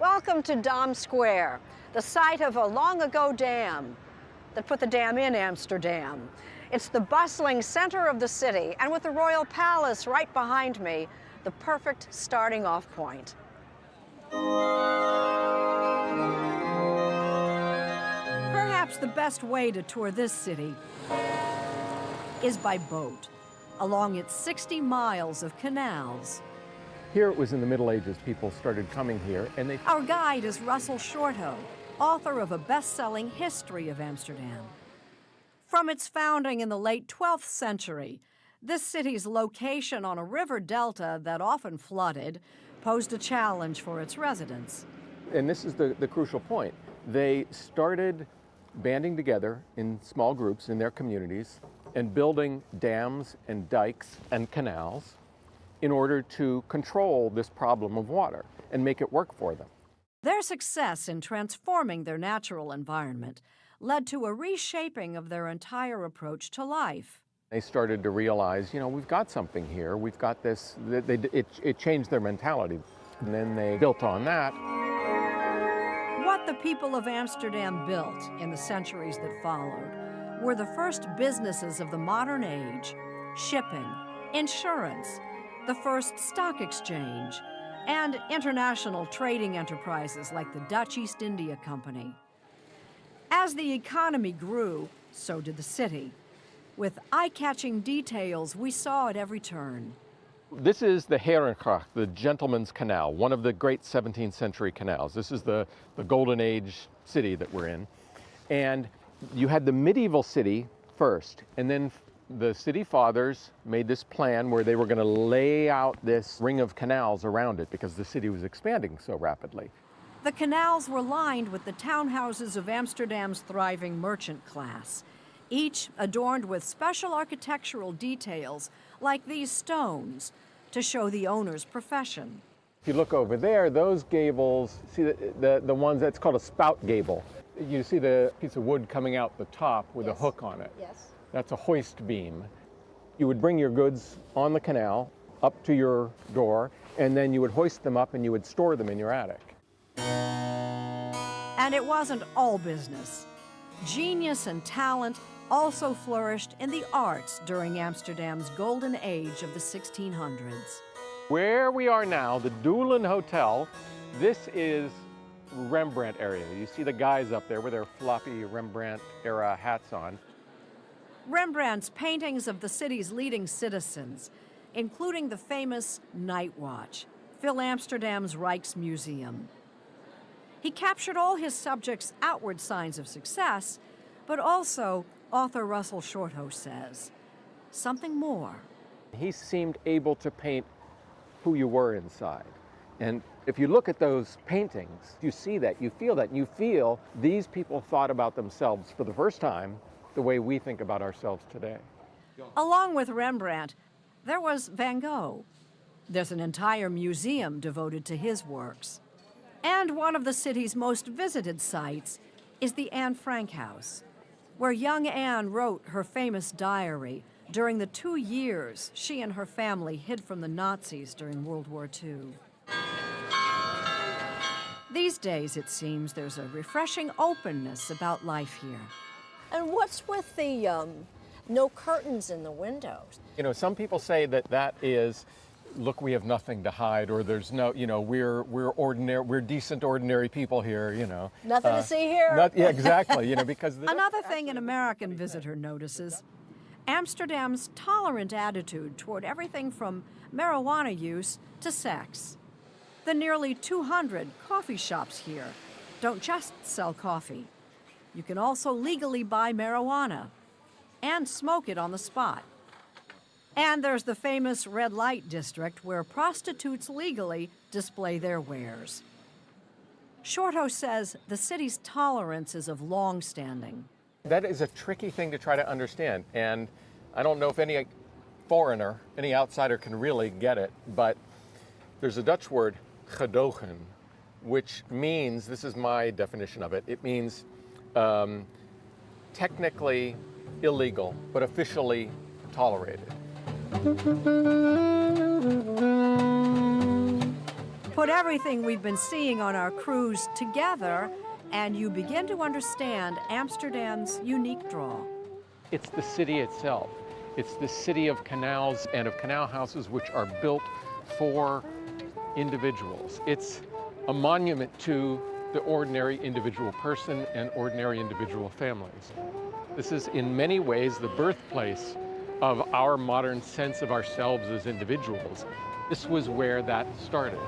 Welcome to Dam Square, the site of a long-ago dam that put the dam in Amsterdam. It's the bustling center of the city, and with the Royal Palace right behind me, the perfect starting off point. Perhaps the best way to tour this city is by boat, along its 60 miles of canals. Here it was in the Middle Ages, people started coming here and they... Our guide is Russell Shorthoe, author of a best-selling history of Amsterdam. From its founding in the late 12th century, this city's location on a river delta that often flooded posed a challenge for its residents. And this is the crucial point. They started banding together in small groups in their communities and building dams and dikes and canals in order to control this problem of water and make it work for them. Their success in transforming their natural environment led to a reshaping of their entire approach to life. They started to realize, you know, we've got something here, we've got this, it changed their mentality. And then they built on that. What the people of Amsterdam built in the centuries that followed were the first businesses of the modern age: shipping, insurance, the first stock exchange, and international trading enterprises like the Dutch East India Company. As the economy grew, so did the city, with eye-catching details we saw at every turn. This is the Herengracht, the Gentleman's Canal, one of the great 17th century canals. This is the Golden Age city that we're in. And you had the medieval city first, and then the city fathers made this plan where they were going to lay out this ring of canals around it because the city was expanding so rapidly. The canals were lined with the townhouses of Amsterdam's thriving merchant class, each adorned with special architectural details like these stones to show the owner's profession. If you look over there, those gables, see the ones, that's called a spout gable. You see the piece of wood coming out the top with a hook on it. Yes. That's a hoist beam. You would bring your goods on the canal up to your door, and then you would hoist them up and you would store them in your attic. And it wasn't all business. Genius and talent also flourished in the arts during Amsterdam's golden age of the 1600s. Where we are now, the Doelen Hotel, this is Rembrandt area. You see the guys up there with their floppy Rembrandt-era hats on. Rembrandt's paintings of the city's leading citizens, including the famous Night Watch, fill Amsterdam's Rijksmuseum. He captured all his subjects' outward signs of success, but also, author Russell Shorthoe says, something more. He seemed able to paint who you were inside. And if you look at those paintings, you see that, you feel that, and you feel these people thought about themselves for the first time the way we think about ourselves today. Along with Rembrandt, there was Van Gogh. There's an entire museum devoted to his works. And one of the city's most visited sites is the Anne Frank House, where young Anne wrote her famous diary during the 2 years she and her family hid from the Nazis during World War II. These days, it seems, there's a refreshing openness about life here. And what's with the no curtains in the windows? You know, some people say that that is, look, we have nothing to hide, or there's no, you know, we're ordinary, we're decent, ordinary people here, you know. Nothing to see here. Yeah, exactly, you know, because... Another thing an American visitor notices, Amsterdam's tolerant attitude toward everything from marijuana use to sex. The nearly 200 coffee shops here don't just sell coffee. You can also legally buy marijuana and smoke it on the spot. And there's the famous red light district where prostitutes legally display their wares. Shorthoe says the city's tolerance is of long standing. That is a tricky thing to try to understand, and I don't know if any foreigner, any outsider can really get it, but there's a Dutch word, gedogen, which means, this is my definition of it, it means technically illegal, but officially tolerated. Put everything we've been seeing on our cruise together, and you begin to understand Amsterdam's unique draw. It's the city itself. It's the city of canals and of canal houses which are built for individuals. It's a monument to the ordinary individual person and ordinary individual families. This is in many ways the birthplace of our modern sense of ourselves as individuals. This was where that started.